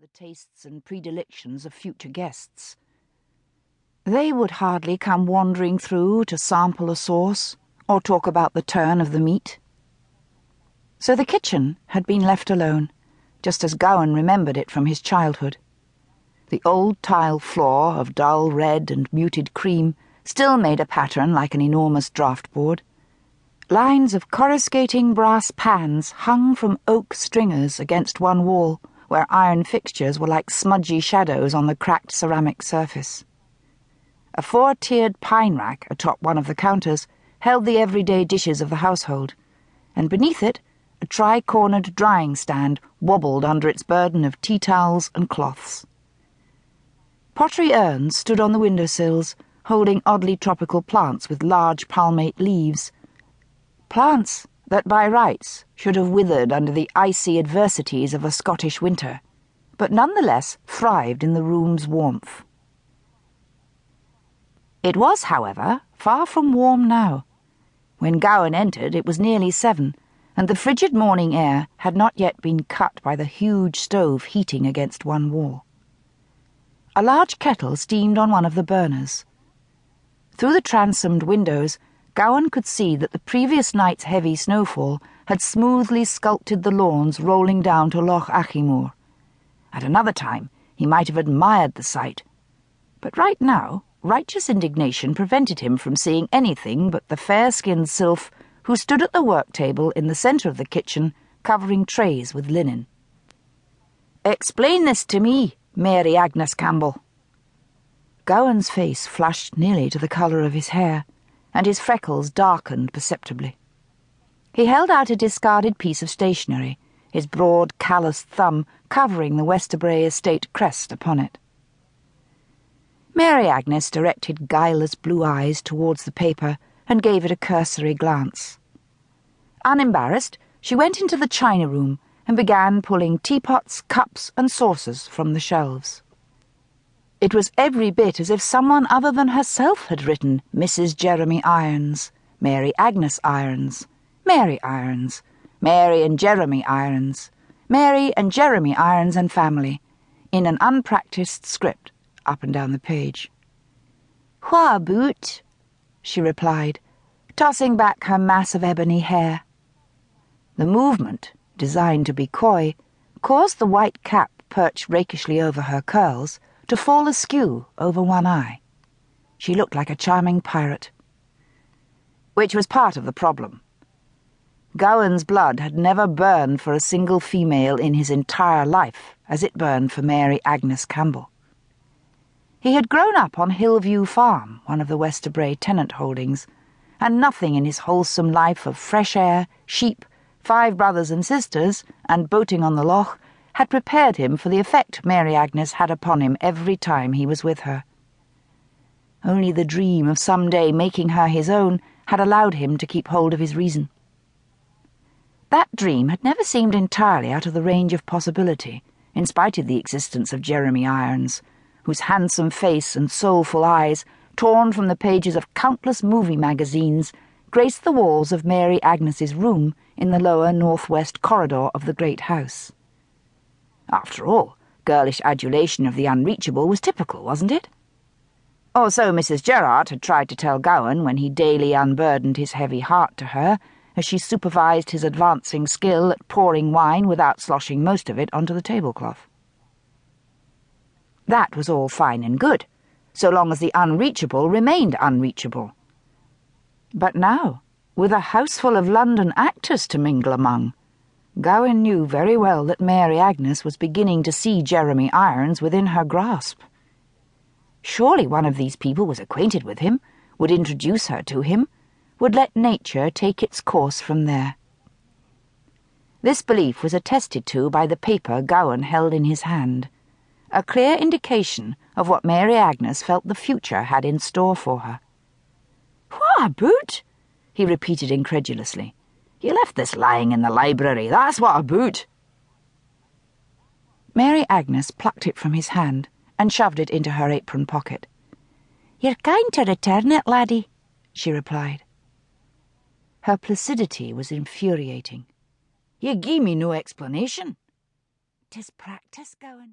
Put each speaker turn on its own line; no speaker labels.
the tastes and predilections of future guests. They would hardly come wandering through to sample a sauce or talk about the turn of the meat. So the kitchen had been left alone, just as Gowan remembered it from his childhood. The old tile floor of dull red and muted cream still made a pattern like an enormous draught board. Lines of coruscating brass pans hung from oak stringers against one wall, where iron fixtures were like smudgy shadows on the cracked ceramic surface. A 4-tiered pine rack atop one of the counters held the everyday dishes of the household, and beneath it a tri-cornered drying stand wobbled under its burden of tea towels and cloths. Pottery urns stood on the windowsills, holding oddly tropical plants with large palmate leaves. Plants that by rights should have withered under the icy adversities of a Scottish winter, but nonetheless thrived in the room's warmth. It was, however, far from warm now. When Gowan entered, it was nearly 7, and the frigid morning air had not yet been cut by the huge stove heating against one wall. A large kettle steamed on one of the burners. Through the transomed windows, Gowan could see that the previous night's heavy snowfall had smoothly sculpted the lawns rolling down to Loch Achimore. At another time, he might have admired the sight, but right now, righteous indignation prevented him from seeing anything but the fair-skinned sylph who stood at the work table in the centre of the kitchen, covering trays with linen. "Explain this to me, Mary Agnes Campbell." Gowan's face flushed nearly to the colour of his hair, and his freckles darkened perceptibly. He held out a discarded piece of stationery, his broad, calloused thumb covering the Westerbray estate crest upon it. Mary Agnes directed guileless blue eyes towards the paper and gave it a cursory glance. Unembarrassed, she went into the china room and began pulling teapots, cups, and saucers from the shelves. It was every bit as if someone other than herself had written Mrs. Jeremy Irons, Mary Agnes Irons, Mary Irons, Mary and Jeremy Irons, Mary and Jeremy Irons and family, in an unpractised script up and down the page. "Wha aboot?" she replied, tossing back her mass of ebony hair. The movement, designed to be coy, caused the white cap perched rakishly over her curls to fall askew over one eye. She looked like a charming pirate. Which was part of the problem. Gowan's blood had never burned for a single female in his entire life as it burned for Mary Agnes Campbell. He had grown up on Hillview Farm, one of the Westerbray tenant holdings, and nothing in his wholesome life of fresh air, sheep, 5 brothers and sisters, and boating on the loch had prepared him for the effect Mary Agnes had upon him every time he was with her. Only the dream of some day making her his own had allowed him to keep hold of his reason. That dream had never seemed entirely out of the range of possibility, in spite of the existence of Jeremy Irons, whose handsome face and soulful eyes, torn from the pages of countless movie magazines, graced the walls of Mary Agnes's room in the lower northwest corridor of the great house. After all, girlish adulation of the unreachable was typical, wasn't it? Or so Mrs. Gerrard had tried to tell Gowan when he daily unburdened his heavy heart to her, as she supervised his advancing skill at pouring wine without sloshing most of it onto the tablecloth. That was all fine and good, so long as the unreachable remained unreachable. But now, with a houseful of London actors to mingle among, Gowan knew very well that Mary Agnes was beginning to see Jeremy Irons within her grasp. Surely one of these people was acquainted with him, would introduce her to him, would let nature take its course from there. This belief was attested to by the paper Gowan held in his hand, a clear indication of what Mary Agnes felt the future had in store for her. "Wha aboot?" he repeated incredulously. "You left this lying in the library, that's what aboot." Mary Agnes plucked it from his hand and shoved it into her apron pocket. "You're kind to return it, laddie," she replied. Her placidity was infuriating. "You gie me no explanation." "'Tis practice, Gowan."